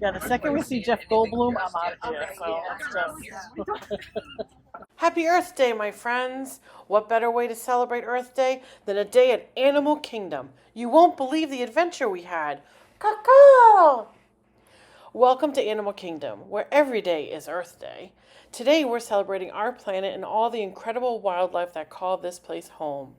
Yeah, the second we see Jeff Goldblum, I'm out of here. So let's just. Happy Earth Day, my friends. What better way to celebrate Earth Day than a day at Animal Kingdom? You won't believe the adventure we had. Caw-caw! Welcome to Animal Kingdom, where every day is Earth Day. Today we're celebrating our planet and all the incredible wildlife that call this place home.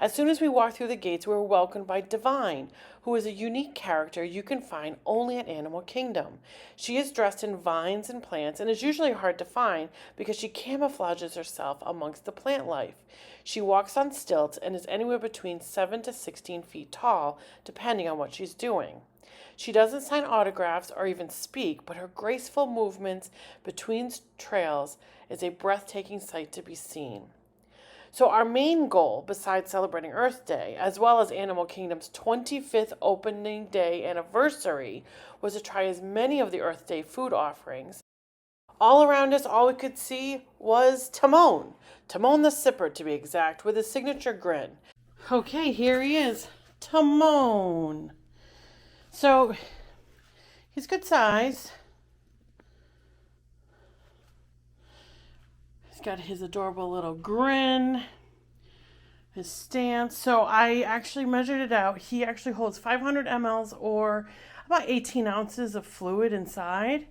As soon as we walk through the gates, we were welcomed by Divine, who is a unique character you can find only at Animal Kingdom. She is dressed in vines and plants and is usually hard to find because she camouflages herself amongst the plant life. She walks on stilts and is anywhere between 7 to 16 feet tall, depending on what she's doing. She doesn't sign autographs or even speak, but her graceful movements between trails is a breathtaking sight to be seen. So our main goal, besides celebrating Earth Day, as well as Animal Kingdom's 25th opening day anniversary, was to try as many of the Earth Day food offerings. All around us, all we could see was Timon. Timon the Sipper, to be exact, with his signature grin. Okay, here he is. Timon. So, he's good size. He's got his adorable little grin, his stance. So I actually measured it out. He actually holds 500 mLs or about 18 ounces of fluid inside.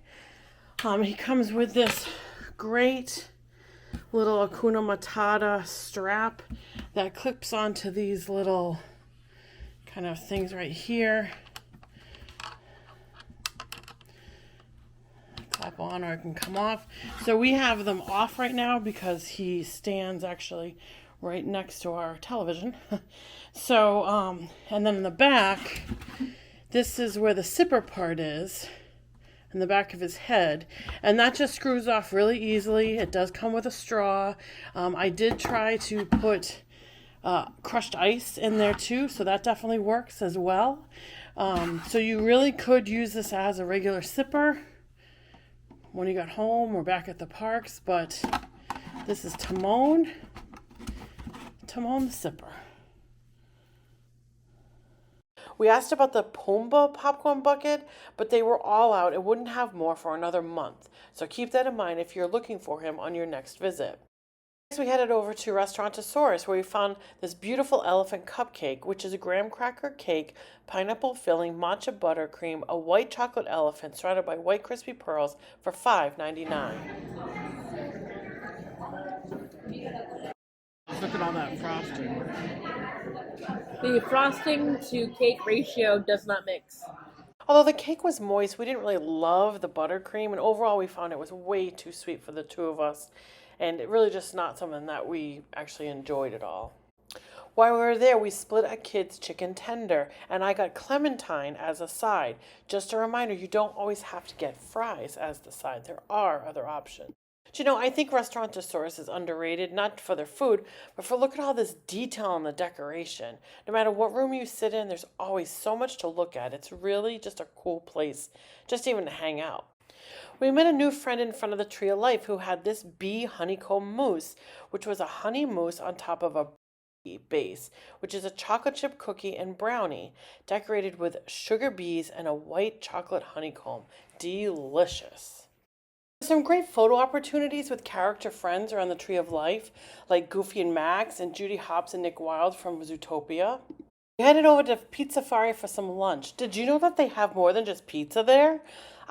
He comes with this great little Hakuna Matata strap that clips onto these little kind of things right here. Clap on or it can come off. So we have them off right now because he stands actually right next to our television. So, and then in the back, this is where the sipper part is, in the back of his head. And that just screws off really easily. It does come with a straw. I did try to put crushed ice in there too, so that definitely works as well. So you really could use this as a regular sipper when you got home or back at the parks, but this is Timon the Sipper. We asked about the Pumbaa popcorn bucket, but they were all out and wouldn't have more for another month, so keep that in mind if you're looking for him on your next visit. Next, we headed over to Restaurantosaurus, where we found this beautiful elephant cupcake, which is a graham cracker cake, pineapple filling, matcha buttercream, a white chocolate elephant surrounded by white crispy pearls for $5.99. Look at all that frosting. The frosting to cake ratio does not mix. Although the cake was moist, we didn't really love the buttercream, and overall we found it was way too sweet for the two of us. And it really just not something that we actually enjoyed at all. While we were there, we split a kid's chicken tender, and I got clementine as a side. Just a reminder, you don't always have to get fries as the side. There are other options. But I think Restaurantosaurus is underrated, not for their food, but for look at all this detail in the decoration. No matter what room you sit in, there's always so much to look at. It's really just a cool place, just even to hang out. We met a new friend in front of the Tree of Life who had this bee honeycomb mousse, which was a honey mousse on top of a base, which is a chocolate chip cookie and brownie, decorated with sugar bees and a white chocolate honeycomb. Delicious. Some great photo opportunities with character friends around the Tree of Life, like Goofy and Max and Judy Hopps and Nick Wilde from Zootopia. We headed over to Pizzafari for some lunch. Did you know that they have more than just pizza there?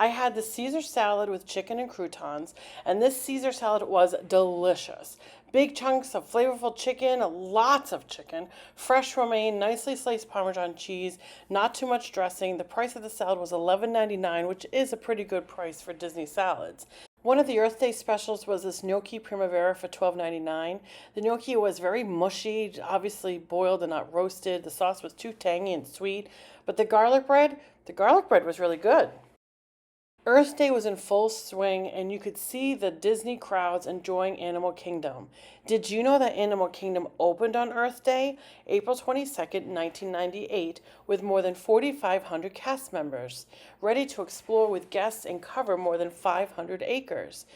I had the Caesar salad with chicken and croutons, and this Caesar salad was delicious. Big chunks of flavorful chicken, lots of chicken, fresh romaine, nicely sliced Parmesan cheese, not too much dressing. The price of the salad was $11.99, which is a pretty good price for Disney salads. One of the Earth Day specials was this gnocchi primavera for $12.99. The gnocchi was very mushy, obviously boiled and not roasted. The sauce was too tangy and sweet, but the garlic bread was really good. Earth Day was in full swing, and you could see the Disney crowds enjoying Animal Kingdom. Did you know that Animal Kingdom opened on Earth Day, April 22nd, 1998, with more than 4,500 cast members, ready to explore with guests and cover more than 500 acres?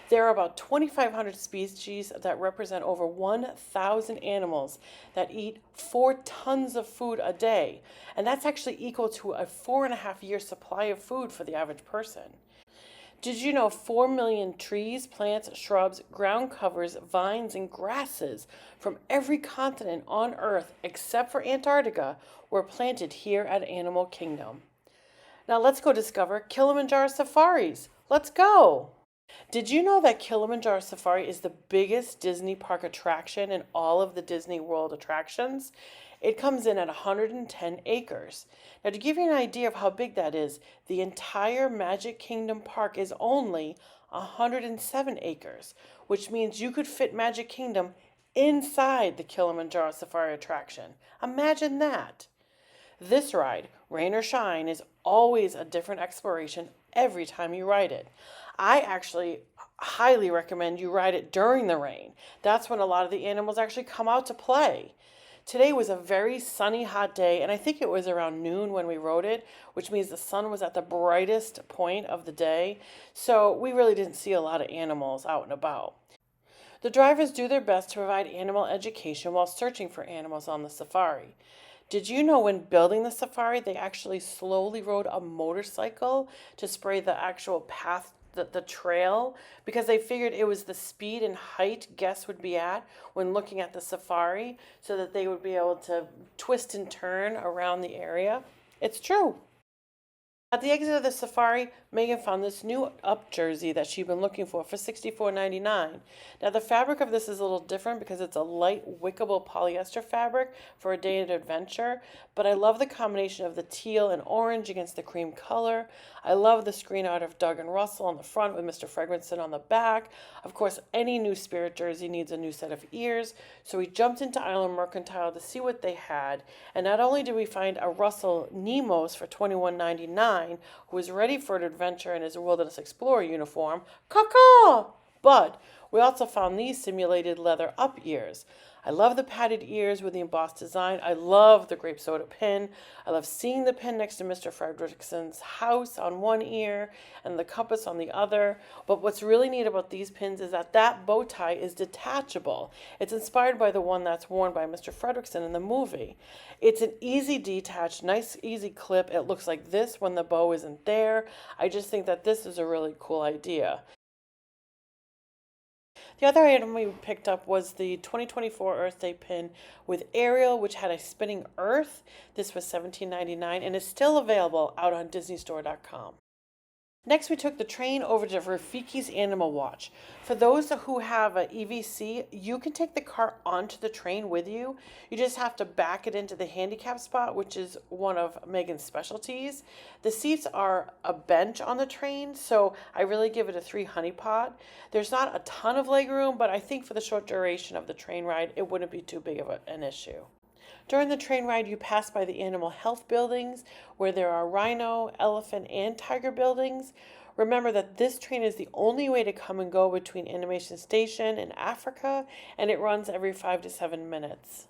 There are about 2,500 species that represent over 1,000 animals that eat 4 tons of food a day. And that's actually equal to a 4.5 year supply of food for the average person. Did you know 4 million trees, plants, shrubs, ground covers, vines, and grasses from every continent on Earth except for Antarctica were planted here at Animal Kingdom? Now let's go discover Kilimanjaro safaris. Let's go! Did you know that Kilimanjaro Safari is the biggest Disney park attraction in all of the Disney World attractions? It comes in at 110 acres. Now, to give you an idea of how big that is, the entire Magic Kingdom park is only 107 acres, which means you could fit Magic Kingdom inside the Kilimanjaro Safari attraction. Imagine that. This ride, rain or shine, is always a different exploration every time you ride it. I actually highly recommend you ride it during the rain. That's when a lot of the animals actually come out to play. Today was a very sunny, hot day, and I think it was around noon when we rode it, which means the sun was at the brightest point of the day, so we really didn't see a lot of animals out and about. The drivers do their best to provide animal education while searching for animals on the safari. Did you know when building the safari, they actually slowly rode a motorcycle to spray the actual path, the trail, because they figured it was the speed and height guests would be at when looking at the safari, so that they would be able to twist and turn around the area? It's true. At the exit of the safari, Megan found this new up jersey that she'd been looking for $64.99. Now the fabric of this is a little different because it's a light wickable polyester fabric for a day of adventure, but I love the combination of the teal and orange against the cream color. I love the screen art of Doug and Russell on the front with Mr. Fregrinson on the back. Of course, any new Spirit jersey needs a new set of ears, so we jumped into Island Mercantile to see what they had, and not only did we find a Russell Nemos for $21.99, who was ready for an adventure in his Wilderness Explorer uniform, caw-caw! But we also found these simulated leather up ears. I love the padded ears with the embossed design. I love the grape soda pin. I love seeing the pin next to Mr. Fredrickson's house on one ear and the compass on the other. But what's really neat about these pins is that that bow tie is detachable. It's inspired by the one that's worn by Mr. Fredrickson in the movie. It's an easy detach, nice easy clip. It looks like this when the bow isn't there. I just think that this is a really cool idea. The other item we picked up was the 2024 Earth Day pin with Ariel, which had a spinning earth. This was $17.99 and is still available out on DisneyStore.com. Next, we took the train over to Rafiki's Animal Watch. For those who have an EVC, you can take the cart onto the train with you. You just have to back it into the handicap spot, which is one of Megan's specialties. The seats are a bench on the train, so I really give it a 3 honey pot. There's not a ton of leg room, but I think for the short duration of the train ride, it wouldn't be too big of an issue. During the train ride, you pass by the animal health buildings where there are rhino, elephant, and tiger buildings. Remember that this train is the only way to come and go between Animation Station and Africa, and it runs every 5 to 7 minutes.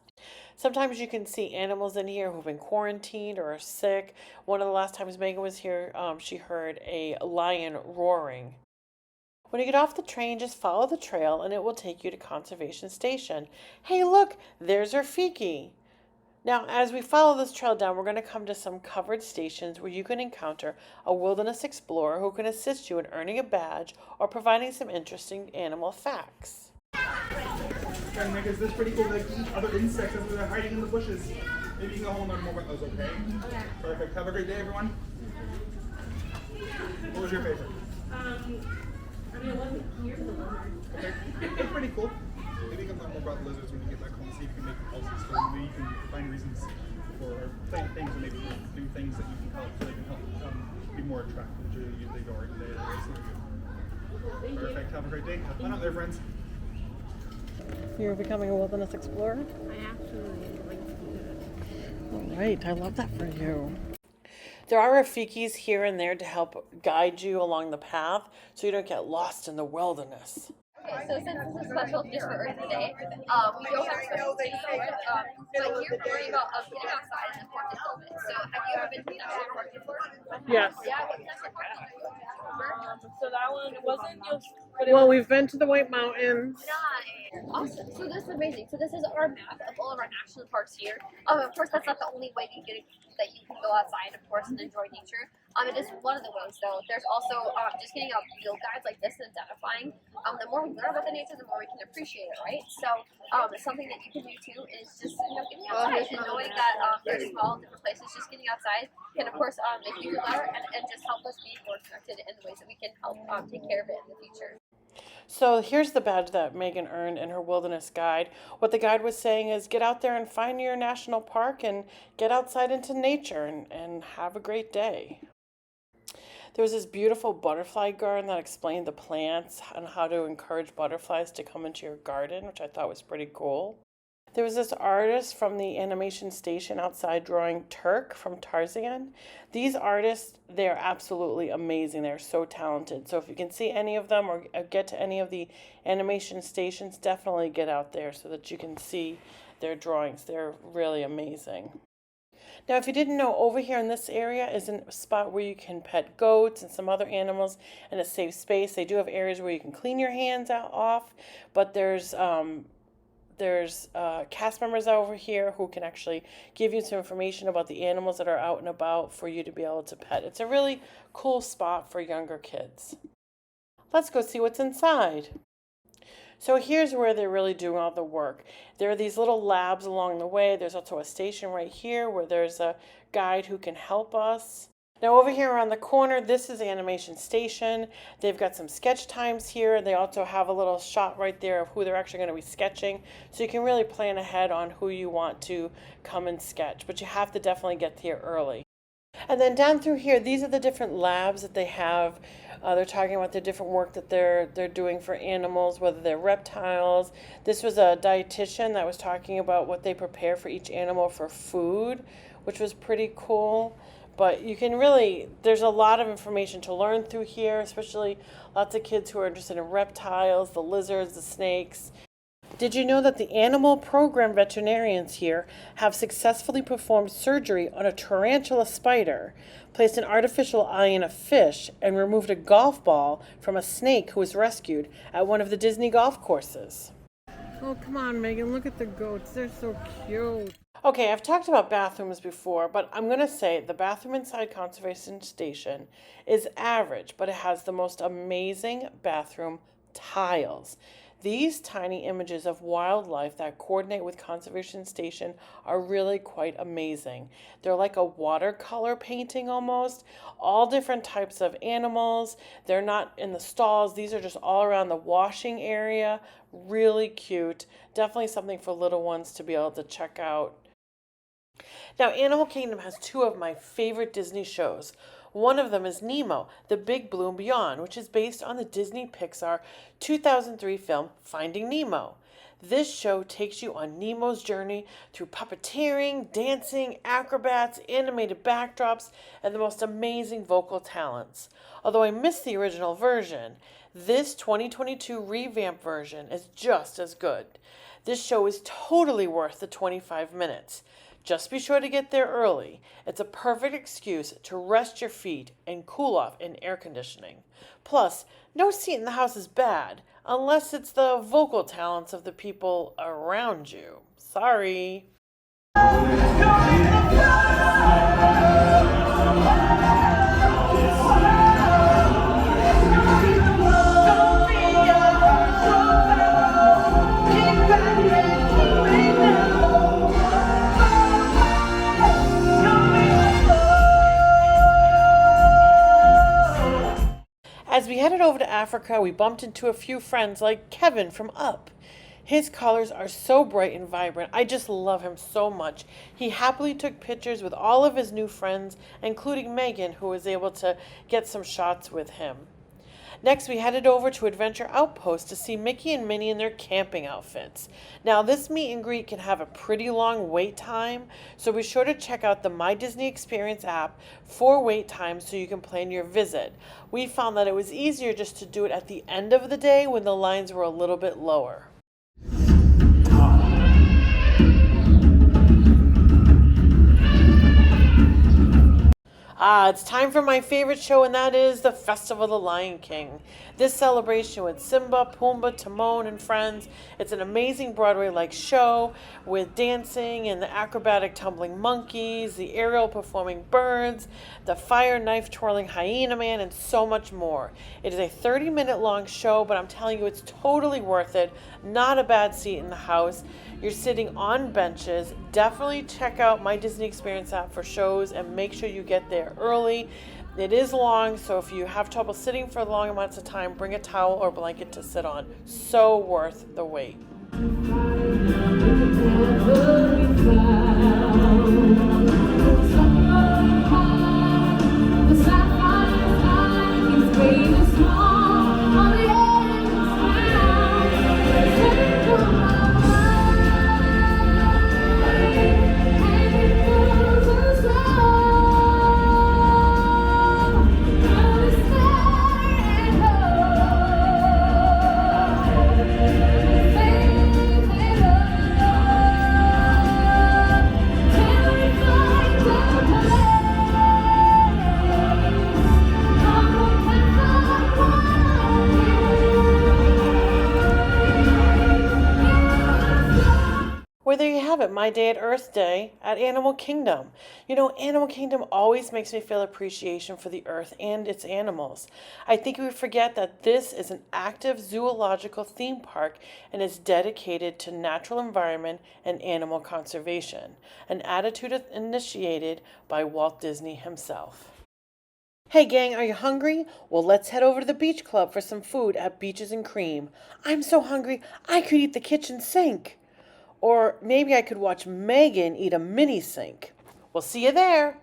Sometimes you can see animals in here who've been quarantined or are sick. One of the last times Megan was here, she heard a lion roaring. When you get off the train, just follow the trail and it will take you to Conservation Station. Hey, look, there's Rafiki. Now, as we follow this trail down, we're going to come to some covered stations where you can encounter a wilderness explorer who can assist you in earning a badge or providing some interesting animal facts. Trying to make this pretty cool, like other insects as they're hiding in the bushes. Maybe you can go home and learn more about those, okay? Okay. Perfect. Have a great day, everyone. What was your favorite? I wasn't here for the lizard. Okay. It's pretty cool. Maybe you can learn more about the lizards when you get back home. See if you can make pulses for them. Maybe you can find reasons for, or find things, or maybe do things that you can help, so they can help be more attractive to you. They go right there. Perfect. Have a great day. Have fun out there, friends. You're becoming a wilderness explorer? I absolutely like to do that. All right, I love that for you. There are Rafikis here and there to help guide you along the path so you don't get lost in the wilderness. Okay, so since this is special just for Earth Day, we don't have special things for it, but you're worried about getting outside and the park is open. So have you ever been to the national park before? Yes. Yeah, what national park did you go to? So that one wasn't just. Well, we've been to the White Mountains. Nice. Awesome. So this is amazing. So this is our map of all of our national parks here. Of course, that's not the only way that you can go outside, of course, and enjoy nature. It is one of the ways, though. There's also just getting out field guides like this and identifying. The more we learn about the nature, the more we can appreciate it, right? So something that you can do too is just getting outside and knowing that there's small different places. Just getting outside can, of course, make you feel better and just help us be more connected in the ways that we can help take care of it in the future. So here's the badge that Megan earned in her wilderness guide. What the guide was saying is get out there and find your national park and get outside into nature and have a great day. There was this beautiful butterfly garden that explained the plants and how to encourage butterflies to come into your garden, which I thought was pretty cool. There was this artist from the animation station outside drawing Turk from Tarzan. These artists, they're absolutely amazing. They're so talented. So if you can see any of them or get to any of the animation stations, definitely get out there so that you can see their drawings. They're really amazing. Now, if you didn't know, over here in this area is a spot where you can pet goats and some other animals in a safe space. They do have areas where you can clean your hands off, but there's cast members over here who can actually give you some information about the animals that are out and about for you to be able to pet. It's a really cool spot for younger kids. Let's go see what's inside. So here's where they're really doing all the work. There are these little labs along the way. There's also a station right here where there's a guide who can help us. Now over here around the corner, this is the animation station. They've got some sketch times here. They also have a little shot right there of who they're actually going to be sketching. So you can really plan ahead on who you want to come and sketch, but you have to definitely get here early. And then down through here, these are the different labs that they have. They're talking about the different work that they're doing for animals, whether they're reptiles. This was a dietitian that was talking about what they prepare for each animal for food, which was pretty cool. But you can really, there's a lot of information to learn through here, especially lots of kids who are interested in reptiles, the lizards, the snakes. Did you know that the animal program veterinarians here have successfully performed surgery on a tarantula spider, placed an artificial eye in a fish, and removed a golf ball from a snake who was rescued at one of the Disney golf courses? Oh, come on, Megan, look at the goats. They're so cute. Okay, I've talked about bathrooms before, but I'm going to say the bathroom inside Conservation Station is average, but it has the most amazing bathroom tiles. These tiny images of wildlife that coordinate with Conservation Station are really quite amazing. They're like a watercolor painting almost, all different types of animals. They're not in the stalls. These are just all around the washing area. Really cute. Definitely something for little ones to be able to check out. Now, Animal Kingdom has two of my favorite Disney shows. One of them is Nemo, The Big Blue and Beyond, which is based on the Disney Pixar 2003 film Finding Nemo. This show takes you on Nemo's journey through puppeteering, dancing, acrobats, animated backdrops, and the most amazing vocal talents. Although I missed the original version, this 2022 revamped version is just as good. This show is totally worth the 25 minutes. Just be sure to get there early. It's a perfect excuse to rest your feet and cool off in air conditioning. Plus, no seat in the house is bad, unless it's the vocal talents of the people around you. Sorry. As we headed over to Africa, we bumped into a few friends like Kevin from Up. His colors are so bright and vibrant. I just love him so much. He happily took pictures with all of his new friends, including Megan, who was able to get some shots with him. Next, we headed over to Adventure Outpost to see Mickey and Minnie in their camping outfits. Now, this meet and greet can have a pretty long wait time, so be sure to check out the My Disney Experience app for wait times so you can plan your visit. We found that it was easier just to do it at the end of the day when the lines were a little bit lower. It's time for my favorite show, and that is the Festival of the Lion King. This celebration with Simba, Pumbaa, Timon, and friends. It's an amazing Broadway-like show with dancing and the acrobatic tumbling monkeys, the aerial performing birds, the fire knife twirling hyena man, and so much more. It is a 30-minute long show, but I'm telling you, it's totally worth it. Not a bad seat in the house. You're sitting on benches. Definitely check out My Disney Experience app for shows and make sure you get there early. It is long, so if you have trouble sitting for long amounts of time, bring a towel or blanket to sit on. So worth the wait. Well, there you have it, my day at Earth Day at Animal Kingdom. You know, Animal Kingdom always makes me feel appreciation for the earth and its animals. I think we forget that this is an active zoological theme park and is dedicated to natural environment and animal conservation, an attitude initiated by Walt Disney himself. Hey gang, are you hungry? Well, let's head over to the beach club for some food at Beaches and Cream. I'm so hungry, I could eat the kitchen sink. Or maybe I could watch Megan eat a mini sink. We'll see you there.